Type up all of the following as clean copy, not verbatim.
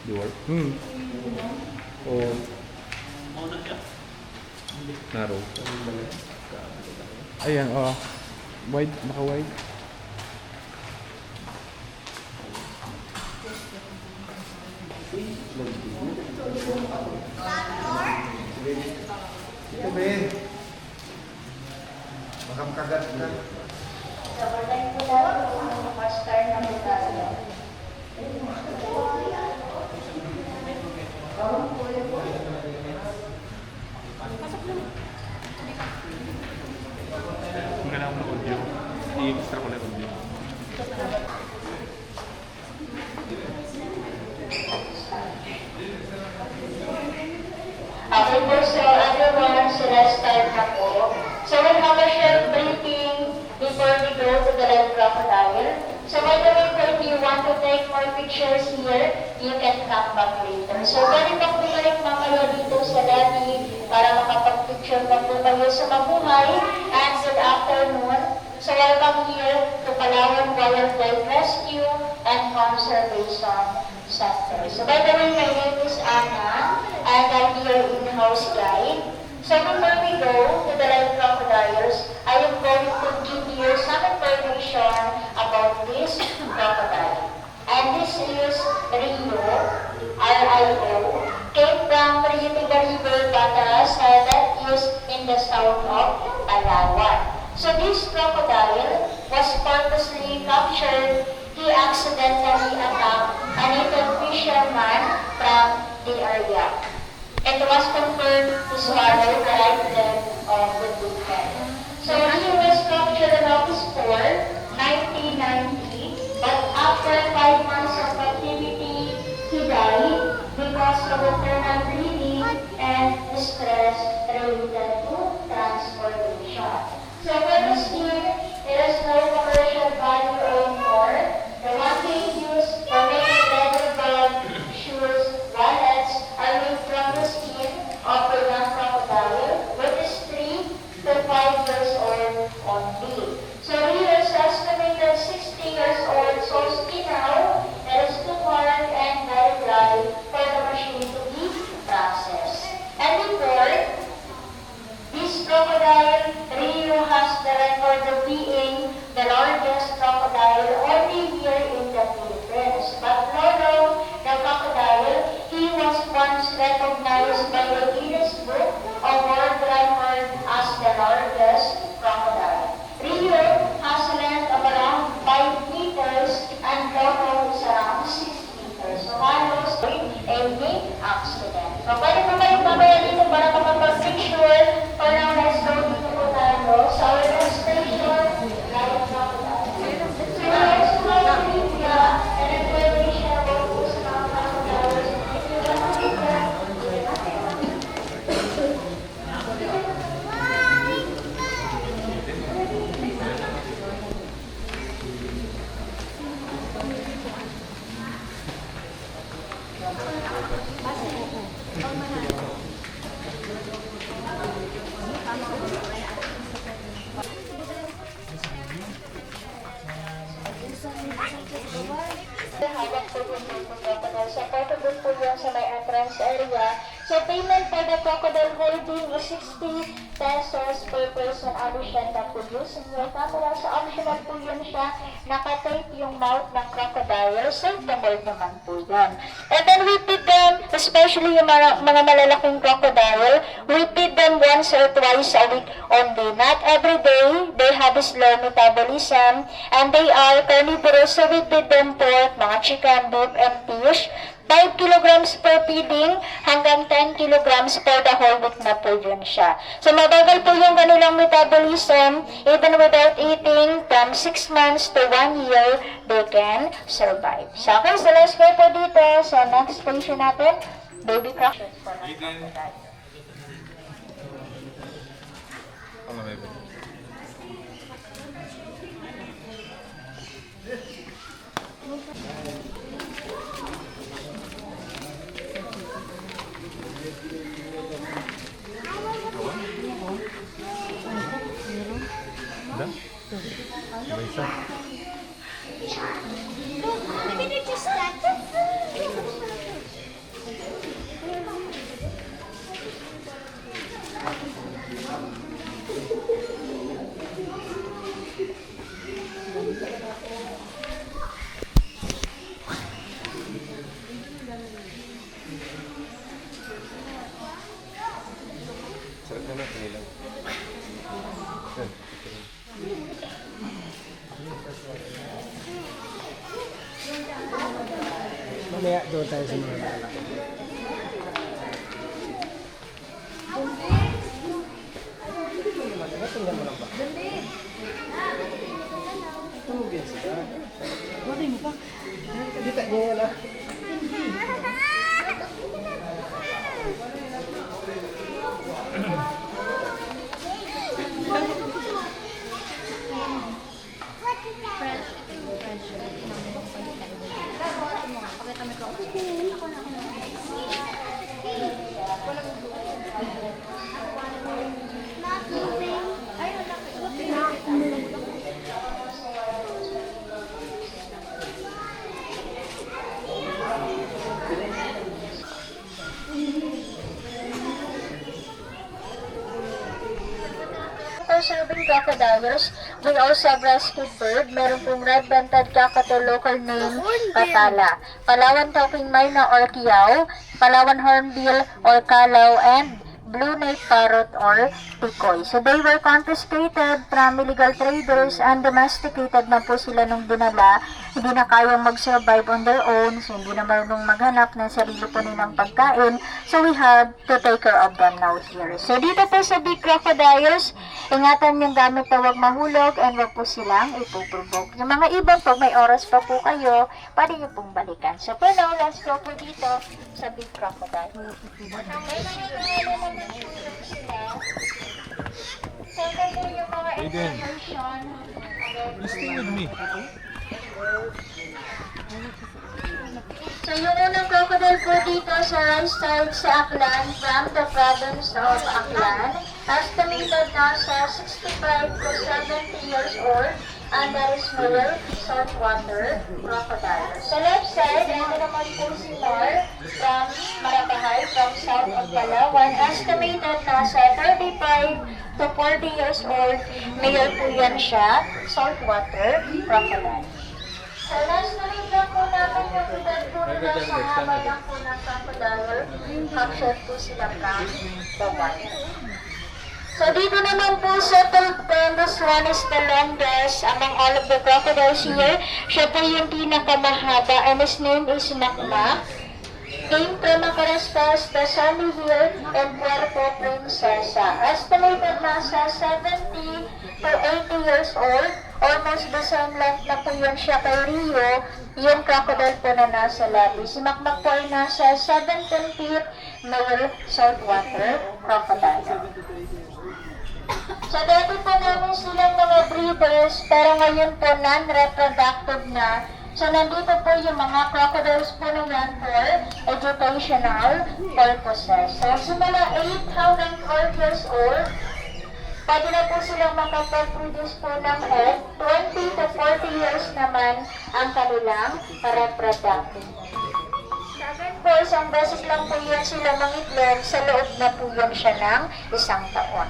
Dual? O narrow? Ayan, wide, naka-wide. Sabi, makakagat ka. Sabay po natin kung master na po tayo. Kung kailangan mo ng audio, i-extra ko na yung audio. Okay po, so everyone, so let's start na po. So we'll have a short briefing before we go to the live crocodile. So by the way, if you want to take more pictures here, you can come back later. So pwede pa po balik mamaya dito sa lobby para makapag-picture pa po kayo sa mabuhay. And good afternoon. So welcome here to Palawan Wildlife Rescue and Conservation Center. So by the way, my name is Anna and I'm your in-house guide. So before we go to the live crocodiles, I am going to give you some information about this crocodile. And this is Rio, R-I-O, came from Rio River, Batas, that is in the south of Palawan. So this crocodile was purposely captured. He accidentally attacked a native fisherman from the area. It was confirmed to swallow the right leg of the victim. So he was captured on August 4, 1990, but after 5 months of captivity, he died because of internal bleeding and stress related to transportation. So for the skin, there is no commercial value anymore. The one being used for making leather bags, shoes, wallets are made from the skin of the young crocodile, which is 3 to 5 years old only. So he is estimated 60 years old, so skin now, it is too hard and very dry for the machine to be processed. And before, this crocodile, Rio, has the record of being the largest crocodile only here in the Philippines. But Lolo, the crocodile, he was once recognized by the Guinness Book of World Record as the largest crocodile. Rio has a length of around 5 meters and Lolo is around 6 meters. So halos any accident. So pwede pa kayo mamaya dito para makapag-picture. For now, let's go dito po tayo sa our next station, live crocodile. So let's go to India and information about po sa mga crocodiles. If you want to take that, hawak po yung crocodile. So, portable po yan sa may entrance area. So, payment for the crocodile holding is 60 pesos per person. Addition na po use in your camera. So, optional po yun siya. Nakatape yung mouth ng crocodile. So, tumol naman po yan. And then we feed them, especially yung mga malalaking crocodile, we feed them once or twice a week only. Not every day. They have a slow metabolism and they are carnivorous. So, we feed them pork, mga chicken, beef, and fish. 5 kilograms per feeding hanggang 10 kilograms for the whole week na po yun siya. So mabagal po yung kanilang metabolism. Even without eating, from 6 months to 1 year, they can survive. So okay, so let's go po dito sa next station natin, baby crocodile. Look, look at it just that. na, kanilang. Yan. Mamaya doon tayo sa mga lalaki. Tingnan mo lang ba? Tumugin sila. Bakit mo pa? Dita niya yan ah. For serving crocodiles, we also have rescued bird. Meron pong red-banded cockatoo, local name, patala. Palawan talking myna or kiyaw, Palawan hornbill or kalaw, and blue-necked parrot or tikoy. So they were confiscated from illegal traders and domesticated na po sila nung dinala. Hindi na kayang mag-survive on their own, so hindi na marunong maghanap ng sarili po nilang pagkain. So we had to take care of them now here. So dito po sa big crocodiles, ingatan yung gamit na huwag mahulog and huwag po silang ipoprovoke. Yung mga ibang pag may oras pa po kayo, pwede nyo pong balikan. So for now, let's go po dito sa big crocodile. So po yung mga Aiden. information. Stay with me. So yung unang crocodile po dito sa right side sa Aklan from the province of Aklan, estimated na sa 65 to 70 years old, and that is male saltwater crocodile. Sa left side, ito naman po si Mar from Marabahay, from south of Palawan, estimated na sa 35 to 40 years old, male po yan siya, saltwater crocodile. So last na rin lang po namin yung edad po nila sa haba lang po ng crocodile, captured po sila from the water. So dito naman po sa Tulpan, this one is the longest among all of the crocodiles here. Siya po yung pinakamahaba and his name is Makmak. Came from Macarastas, the Sunny Hill, and Puerto Princesa. Estimated na sa 70 to 80 years old. Almost the same length na po yun siya kay Rio, yung crocodile po na nasa labi. Si Makmak po ay nasa 17 feet male saltwater crocodile. So dati po namin silang mga breeders, pero ngayon po non-reproductive na. So nandito po yung mga crocodiles po na yan for educational purposes. So simula 8 hanggang 12 years old, pwede na po silang makapag-produce po ng egg. 20 to 40 years naman ang kanilang reproductive. Sabi po, isang beses lang po yan sila mangitlog, sa loob na po yan siya ng isang taon.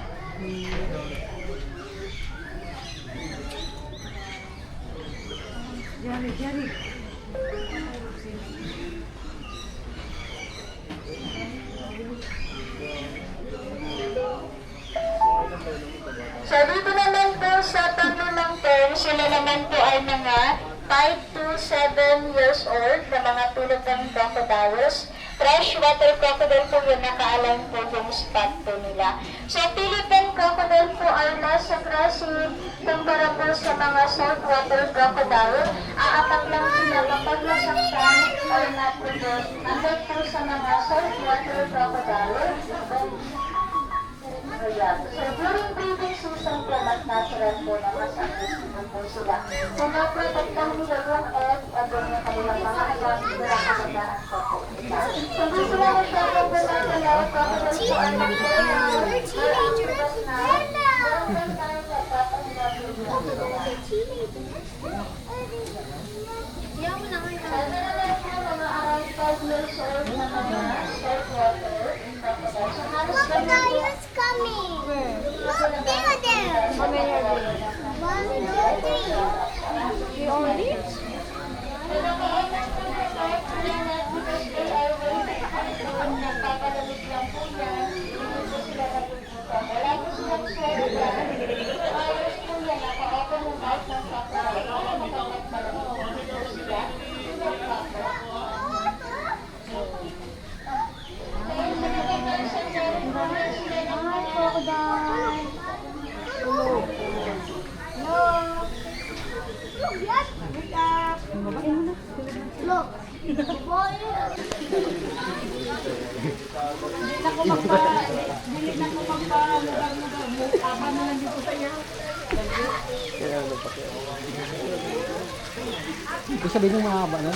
So dito naman po sa tatlong term, sila naman po ay mga 5 to 7 years old na mga tulad ng crocodiles. Freshwater crocodile po yun, naka-align po yung spot po nila. So Philippine crocodile po ay nasa aggressive kumpara po sa mga saltwater crocodile. Aatak lang sila kapag nasaktan or not-produce. Unlike po sa mga saltwater crocodile, so during breeding season po, mas natural po na mas aggressive po sila. So na-protect lang nila yung egg at yung kanilang mga alam nila kamagahan po po nila. So dito na masyadong gumagalaw, crocodile po ay nagpapalabas na. Meron tayo nagpapalabas mga around 5 years old na mga saltwater crocodile. So halos Crocodile's coming. Look, there are there. How many are there? 1, 2, 3. You only? Nagpapalamig lang po yan. Hindi po sila natutupang. Wala na ko magpa-lugar-lugar. Tama na lang dito sa iyo. Kaya ano pa kaya. Ibig sabihin ng mahaba na.